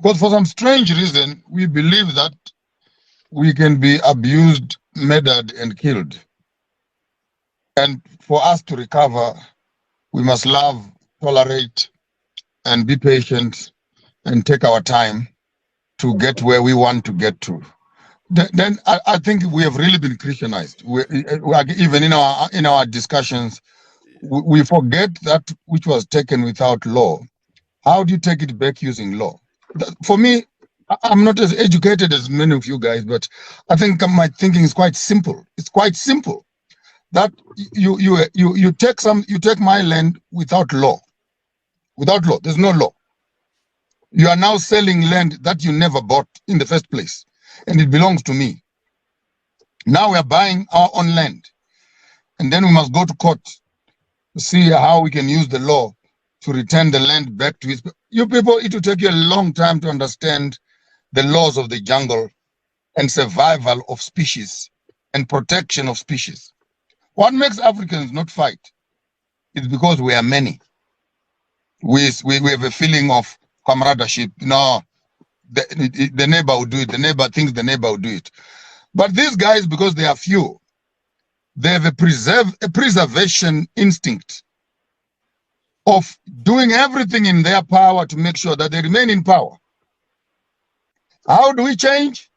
Because for some strange reason, we believe that we can be abused, murdered, and killed. And for us to recover, we must love, tolerate, and be patient and take our time to get where we want to get to. Then I think we have really been Christianized. Even in our discussions, we forget that which was taken without law. How do you take it back using law? For me, I'm not as educated as many of you guys, but I think my thinking is quite simple. It's quite simple. That you take my land without law. Without law, there's no law. You are now selling land that you never bought in the first place, and it belongs to me. Now we are buying our own land, and then we must go to court to see how we can use the law to return the land back to its. You people, it will take you a long time to understand the laws of the jungle and survival of species and protection of species. What makes Africans not fight is because we are many. We have a feeling of comradeship. No, the neighbor will do it. The neighbor thinks the neighbor will do it. But these guys, because they are few, they have a preservation instinct of doing everything in their power to make sure that they remain in power. How do we change?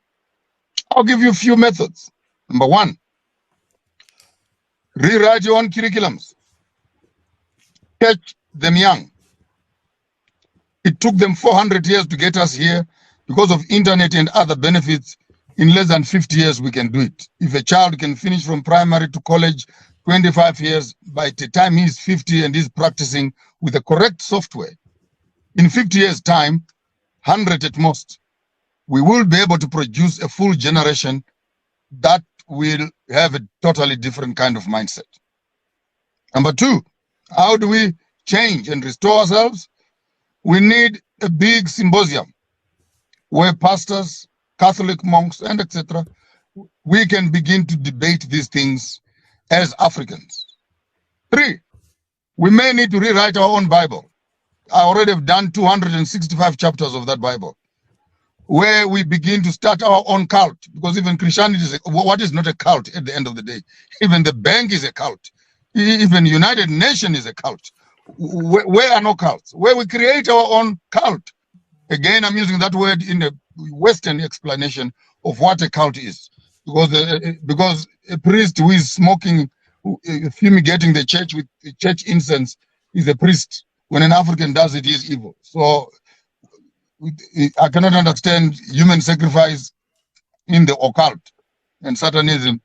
I'll give you a few methods. Number one, rewrite your own curriculums. Catch them young. It took them 400 years to get us here. Because of internet and other benefits, in less than 50 years, we can do it. If a child can finish from primary to college, 25 years, by the time he's 50 and he's practicing with the correct software, in 50 years' time, 100 at most, we will be able to produce a full generation that will have a totally different kind of mindset. Number two, how do we change and restore ourselves? We need a big symposium where pastors, Catholic monks, and etc., we can begin to debate these things as Africans. Three, we may need to rewrite our own Bible. I already have done 265 chapters of that Bible, where we begin to start our own cult, because even Christianity is what is not a cult at the end of the day? Even the bank is a cult. Even United Nations is a cult. Where are no cults? Where we create our own cult. Again, I'm using that word in a Western explanation of what a cult is, because a priest who is smoking, fumigating the church with church incense is a priest. When an African does it, he is evil. So I cannot understand human sacrifice in the occult and Satanism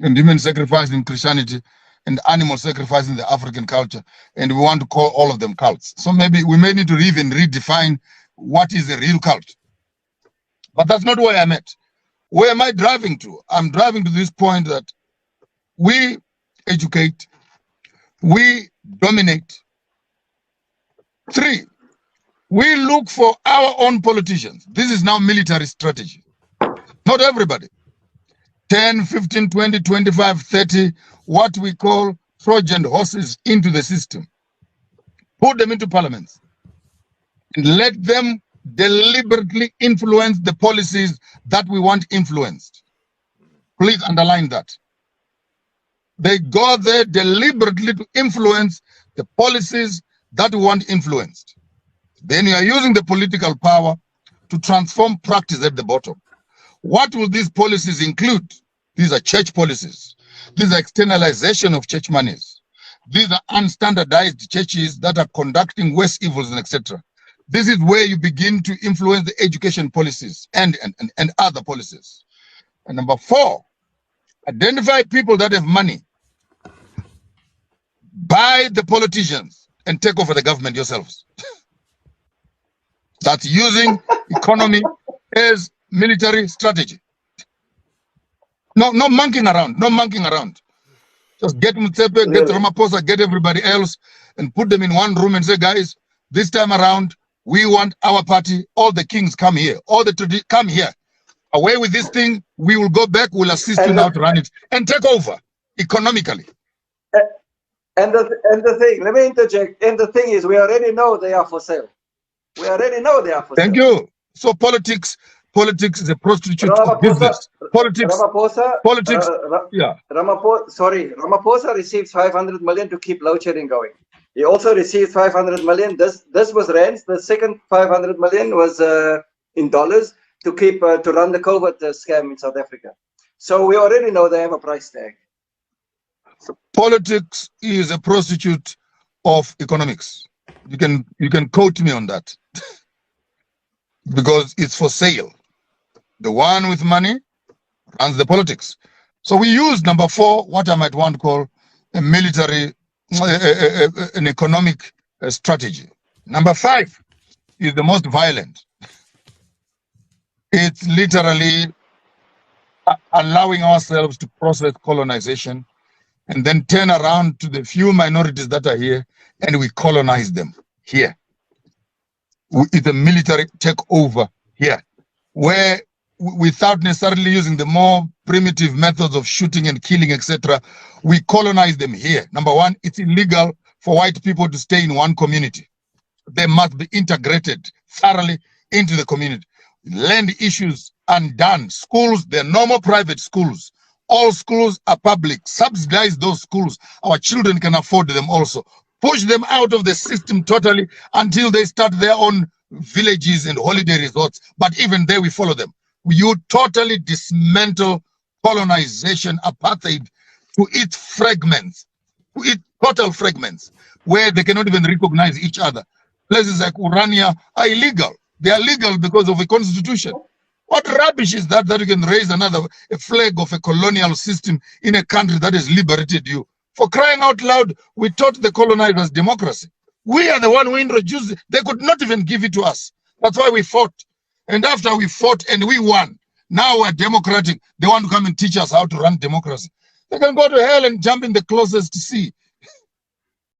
and human sacrifice in Christianity and animal sacrifice in the African culture, and we want to call all of them cults. So maybe we may need to even redefine what is a real cult. But that's not where I'm at. Where am I driving to? I'm driving to this point that we educate, we dominate. Three, we look for our own politicians. This is now military strategy. Not everybody. 10, 15, 20, 25, 30, what we call Trojan horses into the system. Put them into parliaments and let them deliberately influence the policies that we want influenced. Please underline that. They go there deliberately to influence the policies that we want influenced. Then you are using the political power to transform practice at the bottom. What will these policies include? These are church policies. These are externalization of church monies. These are unstandardized churches that are conducting worse evils and etc. This is where you begin to influence the education policies and other policies. And number four, identify people that have money. Buy the politicians and take over the government yourselves. That's using economy as military strategy. No monkeying around, no monkeying around. Just get Mutsepe, get Ramaphosa, get everybody else, and put them in one room and say, guys, this time around, we want our party, all the kings come here, all the come here. Away with this thing, we will go back, we'll assist you now to run it, and take over economically. And the thing, let me interject, and the thing is, we already know they are for sale. We already know they are for sale. Thank you. So politics is a prostitute of business. Politics. Ramaphosa received 500 million to keep load shedding going. He also received 500 million. This was rands. The second 500 million was in dollars to keep to run the COVID scam in South Africa. So we already know they have a price tag. Politics is a prostitute of economics. You can quote me on that because it's for sale. The one with money runs the politics. So we use number 4, what I might want to call a military, an economic strategy. Number 5 is the most violent. It's literally allowing ourselves to process colonization and then turn around to the few minorities that are here and we colonize them here. It's a military takeover here, where without necessarily using the more primitive methods of shooting and killing, etc., we colonize them here. Number 1, it's illegal for white people to stay in one community. They must be integrated thoroughly into the community. Land issues undone. Schools, they're normal private schools. All schools are public. Subsidize those schools. Our children can afford them also. Push them out of the system totally until they start their own villages and holiday resorts. But even there, we follow them. You totally dismantle colonization, apartheid, to its fragments, to its total fragments, where they cannot even recognize each other. Places like Urania are illegal. They are legal because of a constitution. What rubbish is that you can raise a flag of a colonial system in a country that has liberated you? For crying out loud, we taught the colonizers democracy. We are the one who introduced it. They could not even give it to us. That's why we fought. And after we fought and we won, now we're democratic. They want to come and teach us how to run democracy. They can go to hell and jump in the closest sea.